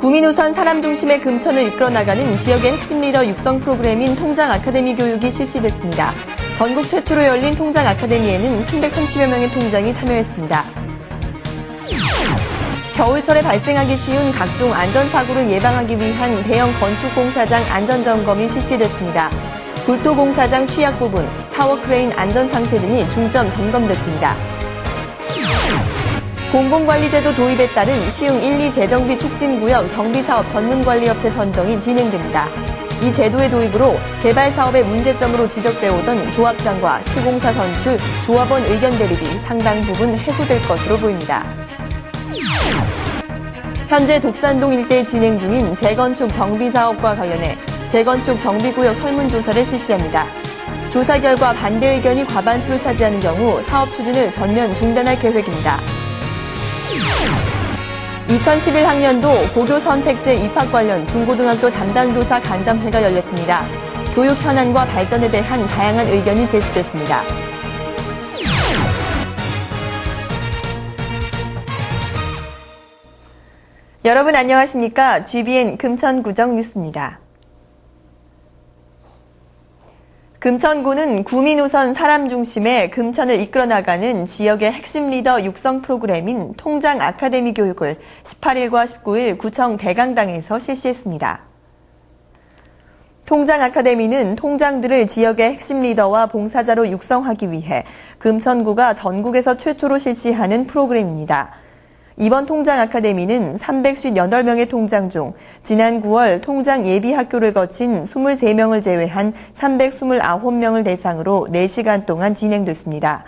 구민 우선 사람 중심의 금천을 이끌어 나가는 지역의 핵심 리더 육성 프로그램인 통장 아카데미 교육이 실시됐습니다. 전국 최초로 열린 통장 아카데미에는 330여 명의 통장이 참여했습니다. 겨울철에 발생하기 쉬운 각종 안전사고를 예방하기 위한 대형 건축공사장 안전점검이 실시됐습니다. 굴토공사장 취약 부분, 타워크레인 안전상태 등이 중점 점검됐습니다. 공공관리제도 도입에 따른 시흥 1, 2 재정비 촉진구역 정비사업 전문관리업체 선정이 진행됩니다. 이 제도의 도입으로 개발사업의 문제점으로 지적되어 오던 조합장과 시공사 선출, 조합원 의견 대립이 상당 부분 해소될 것으로 보입니다. 현재 독산동 일대에 진행 중인 재건축 정비사업과 관련해 재건축 정비구역 설문조사를 실시합니다. 조사 결과 반대 의견이 과반수를 차지하는 경우 사업 추진을 전면 중단할 계획입니다. 2011학년도 고교 선택제 입학 관련 중고등학교 담당 교사 간담회가 열렸습니다. 교육 현안과 발전에 대한 다양한 의견이 제시됐습니다. 여러분 안녕하십니까? GBN 금천구정 뉴스입니다. 금천구는 구민 우선 사람 중심의 금천을 이끌어 나가는 지역의 핵심 리더 육성 프로그램인 통장 아카데미 교육을 18일과 19일 구청 대강당에서 실시했습니다. 통장 아카데미는 통장들을 지역의 핵심 리더와 봉사자로 육성하기 위해 금천구가 전국에서 최초로 실시하는 프로그램입니다. 이번 통장 아카데미는 358명의 통장 중 지난 9월 통장 예비학교를 거친 23명을 제외한 329명을 대상으로 4시간 동안 진행됐습니다.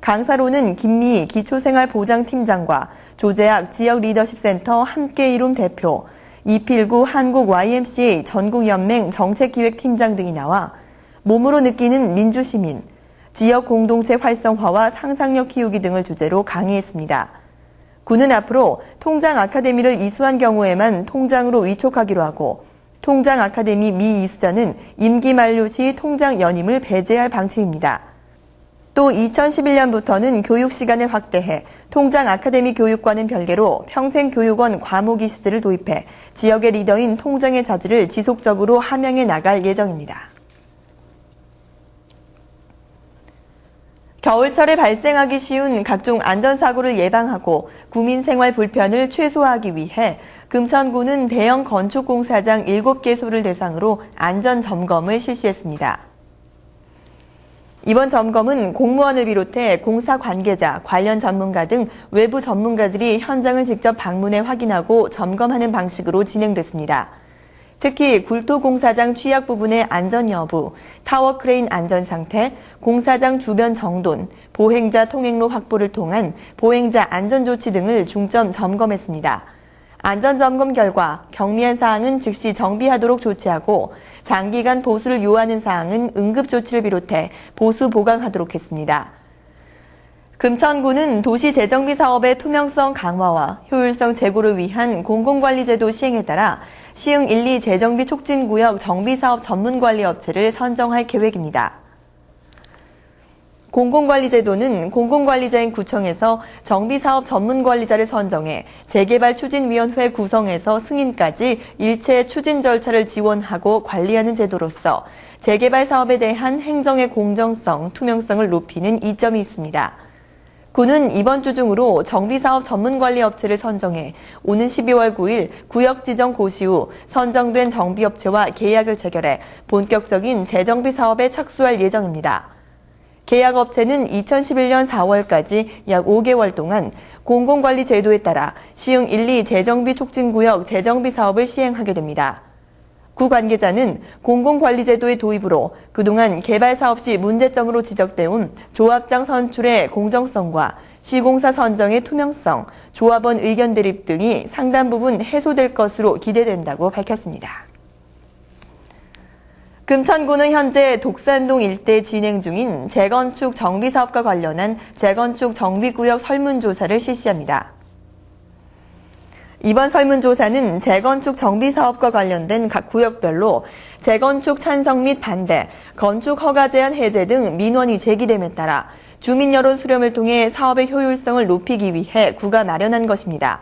강사로는 김미희 기초생활보장팀장과 조재학 지역 리더십센터 함께 이룸 대표, 이필구 한국 YMCA 전국연맹 정책기획팀장 등이 나와 몸으로 느끼는 민주시민, 지역 공동체 활성화와 상상력 키우기 등을 주제로 강의했습니다. 구는 앞으로 통장 아카데미를 이수한 경우에만 통장으로 위촉하기로 하고 통장 아카데미 미이수자는 임기 만료 시 통장 연임을 배제할 방침입니다. 또 2011년부터는 교육 시간을 확대해 통장 아카데미 교육과는 별개로 평생교육원 과목 이수제를 도입해 지역의 리더인 통장의 자질을 지속적으로 함양해 나갈 예정입니다. 겨울철에 발생하기 쉬운 각종 안전사고를 예방하고 구민 생활 불편을 최소화하기 위해 금천구는 대형 건축공사장 7개소를 대상으로 안전점검을 실시했습니다. 이번 점검은 공무원을 비롯해 공사 관계자, 관련 전문가 등 외부 전문가들이 현장을 직접 방문해 확인하고 점검하는 방식으로 진행됐습니다. 특히 굴토공사장 취약 부분의 안전 여부, 타워크레인 안전 상태, 공사장 주변 정돈, 보행자 통행로 확보를 통한 보행자 안전조치 등을 중점 점검했습니다. 안전점검 결과 경미한 사항은 즉시 정비하도록 조치하고 장기간 보수를 요하는 사항은 응급조치를 비롯해 보수 보강하도록 했습니다. 금천구는 도시재정비 사업의 투명성 강화와 효율성 제고를 위한 공공관리제도 시행에 따라 시흥 1, 2 재정비 촉진구역 정비사업 전문관리업체를 선정할 계획입니다. 공공관리제도는 공공관리자인 구청에서 정비사업 전문관리자를 선정해 재개발추진위원회 구성에서 승인까지 일체 추진 절차를 지원하고 관리하는 제도로서 재개발 사업에 대한 행정의 공정성, 투명성을 높이는 이점이 있습니다. 구는 이번 주 중으로 정비사업 전문관리업체를 선정해 오는 12월 9일 구역 지정 고시 후 선정된 정비업체와 계약을 체결해 본격적인 재정비 사업에 착수할 예정입니다. 계약업체는 2011년 4월까지 약 5개월 동안 공공관리 제도에 따라 시흥 1, 2 재정비 촉진구역 재정비 사업을 시행하게 됩니다. 구 관계자는 공공관리제도의 도입으로 그동안 개발 사업 시 문제점으로 지적돼 온 조합장 선출의 공정성과 시공사 선정의 투명성, 조합원 의견 대립 등이 상당 부분 해소될 것으로 기대된다고 밝혔습니다. 금천구는 현재 독산동 일대 진행 중인 재건축 정비사업과 관련한 재건축 정비구역 설문조사를 실시합니다. 이번 설문조사는 재건축 정비사업과 관련된 각 구역별로 재건축 찬성 및 반대, 건축 허가 제한 해제 등 민원이 제기됨에 따라 주민 여론 수렴을 통해 사업의 효율성을 높이기 위해 구가 마련한 것입니다.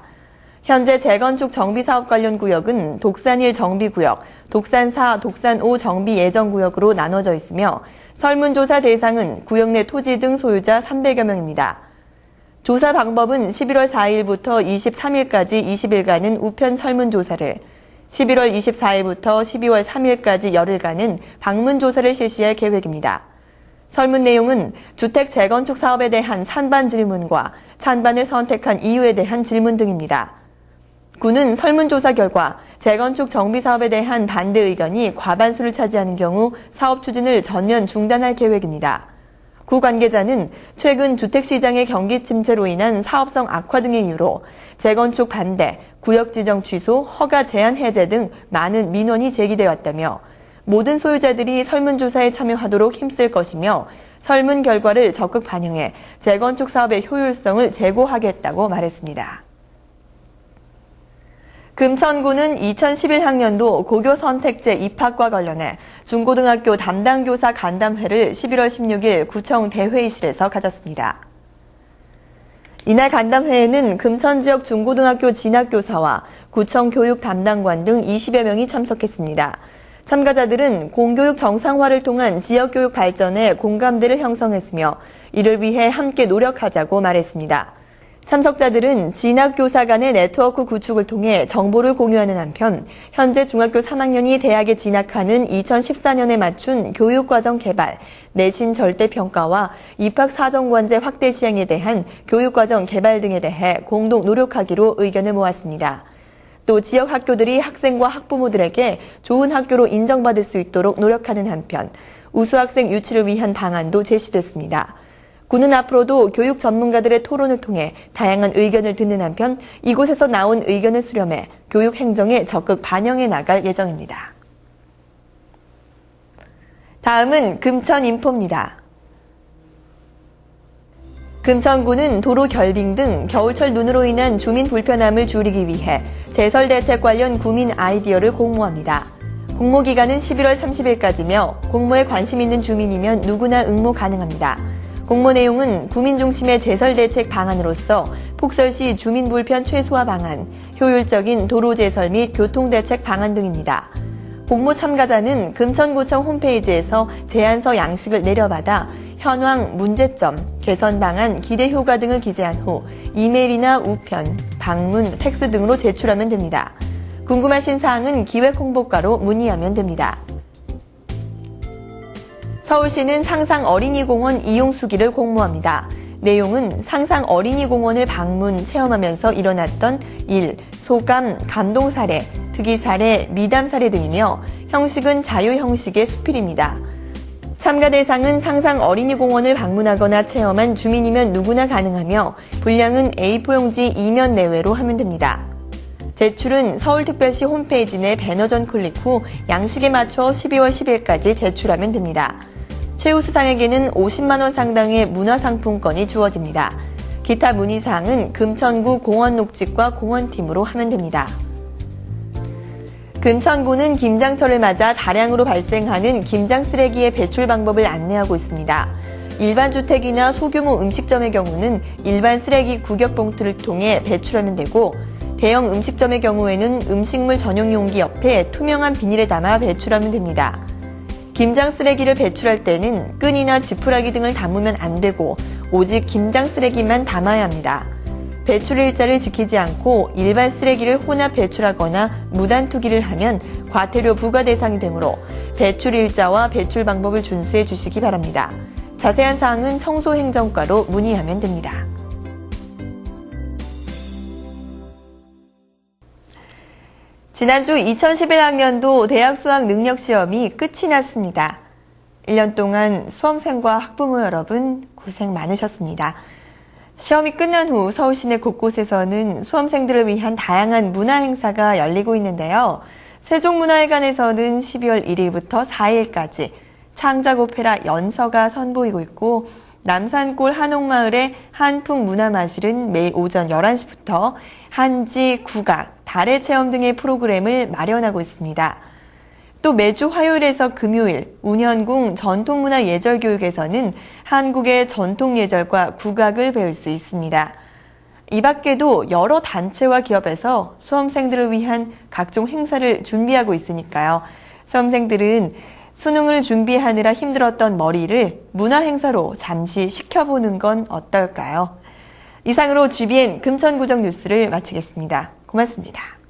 현재 재건축 정비사업 관련 구역은 독산 1 정비구역, 독산 4, 독산 5 정비예정구역으로 나눠져 있으며 설문조사 대상은 구역 내 토지 등 소유자 300여 명입니다. 조사 방법은 11월 4일부터 23일까지 20일간은 우편 설문조사를, 11월 24일부터 12월 3일까지 열흘간은 방문조사를 실시할 계획입니다. 설문 내용은 주택 재건축 사업에 대한 찬반 질문과 찬반을 선택한 이유에 대한 질문 등입니다. 구는 설문조사 결과 재건축 정비사업에 대한 반대 의견이 과반수를 차지하는 경우 사업 추진을 전면 중단할 계획입니다. 구 관계자는 최근 주택시장의 경기 침체로 인한 사업성 악화 등의 이유로 재건축 반대, 구역 지정 취소, 허가 제한 해제 등 많은 민원이 제기되었다며 모든 소유자들이 설문조사에 참여하도록 힘쓸 것이며 설문 결과를 적극 반영해 재건축 사업의 효율성을 제고하겠다고 말했습니다. 금천구는 2011학년도 고교 선택제 입학과 관련해 중고등학교 담당 교사 간담회를 11월 16일 구청 대회의실에서 가졌습니다. 이날 간담회에는 금천 지역 중고등학교 진학교사와 구청 교육 담당관 등 20여 명이 참석했습니다. 참가자들은 공교육 정상화를 통한 지역교육 발전에 공감대를 형성했으며 이를 위해 함께 노력하자고 말했습니다. 참석자들은 진학교사 간의 네트워크 구축을 통해 정보를 공유하는 한편 현재 중학교 3학년이 대학에 진학하는 2014년에 맞춘 교육과정 개발, 내신 절대평가와 입학사정관제 확대 시행에 대한 교육과정 개발 등에 대해 공동 노력하기로 의견을 모았습니다. 또 지역 학교들이 학생과 학부모들에게 좋은 학교로 인정받을 수 있도록 노력하는 한편 우수학생 유치를 위한 방안도 제시됐습니다. 구는 앞으로도 교육 전문가들의 토론을 통해 다양한 의견을 듣는 한편 이곳에서 나온 의견을 수렴해 교육 행정에 적극 반영해 나갈 예정입니다. 다음은 금천인포입니다. 금천구는 도로 결빙 등 겨울철 눈으로 인한 주민 불편함을 줄이기 위해 제설 대책 관련 구민 아이디어를 공모합니다. 공모 기간은 11월 30일까지며 공모에 관심 있는 주민이면 누구나 응모 가능합니다. 공모 내용은 구민 중심의 제설 대책 방안으로서 폭설 시 주민 불편 최소화 방안, 효율적인 도로 제설 및 교통 대책 방안 등입니다. 공모 참가자는 금천구청 홈페이지에서 제안서 양식을 내려받아 현황, 문제점, 개선 방안, 기대 효과 등을 기재한 후 이메일이나 우편, 방문, 팩스 등으로 제출하면 됩니다. 궁금하신 사항은 기획홍보과로 문의하면 됩니다. 서울시는 상상 어린이공원 이용 수기를 공모합니다. 내용은 상상 어린이공원을 방문, 체험하면서 일어났던 일, 소감, 감동 사례, 특이 사례, 미담 사례 등이며 형식은 자유 형식의 수필입니다. 참가 대상은 상상 어린이공원을 방문하거나 체험한 주민이면 누구나 가능하며 분량은 A4용지 2면 내외로 하면 됩니다. 제출은 서울특별시 홈페이지 내 배너전 클릭 후 양식에 맞춰 12월 10일까지 제출하면 됩니다. 최우수상에게는 50만 원 상당의 문화상품권이 주어집니다. 기타 문의사항은 금천구 공원녹지과 공원팀으로 하면 됩니다. 금천구는 김장철을 맞아 다량으로 발생하는 김장 쓰레기의 배출 방법을 안내하고 있습니다. 일반 주택이나 소규모 음식점의 경우는 일반 쓰레기 구격 봉투를 통해 배출하면 되고 대형 음식점의 경우에는 음식물 전용 용기 옆에 투명한 비닐에 담아 배출하면 됩니다. 김장 쓰레기를 배출할 때는 끈이나 지푸라기 등을 담으면 안 되고 오직 김장 쓰레기만 담아야 합니다. 배출 일자를 지키지 않고 일반 쓰레기를 혼합 배출하거나 무단 투기를 하면 과태료 부과 대상이 되므로 배출 일자와 배출 방법을 준수해 주시기 바랍니다. 자세한 사항은 청소행정과로 문의하면 됩니다. 지난주 2011학년도 대학 수학 능력 시험이 끝이 났습니다. 1년 동안 수험생과 학부모 여러분 고생 많으셨습니다. 시험이 끝난 후 서울 시내 곳곳에서는 수험생들을 위한 다양한 문화 행사가 열리고 있는데요. 세종문화회관에서는 12월 1일부터 4일까지 창작 오페라 연서가 선보이고 있고 남산골 한옥마을의 한풍문화마실은 매일 오전 11시부터 한지, 국악, 달의 체험 등의 프로그램을 마련하고 있습니다. 또 매주 화요일에서 금요일 운현궁 전통문화예절교육에서는 한국의 전통예절과 국악을 배울 수 있습니다. 이 밖에도 여러 단체와 기업에서 수험생들을 위한 각종 행사를 준비하고 있으니까요. 수험생들은 수능을 준비하느라 힘들었던 머리를 문화 행사로 잠시 식혀보는 건 어떨까요? 이상으로 GBN 금천구정 뉴스를 마치겠습니다. 고맙습니다.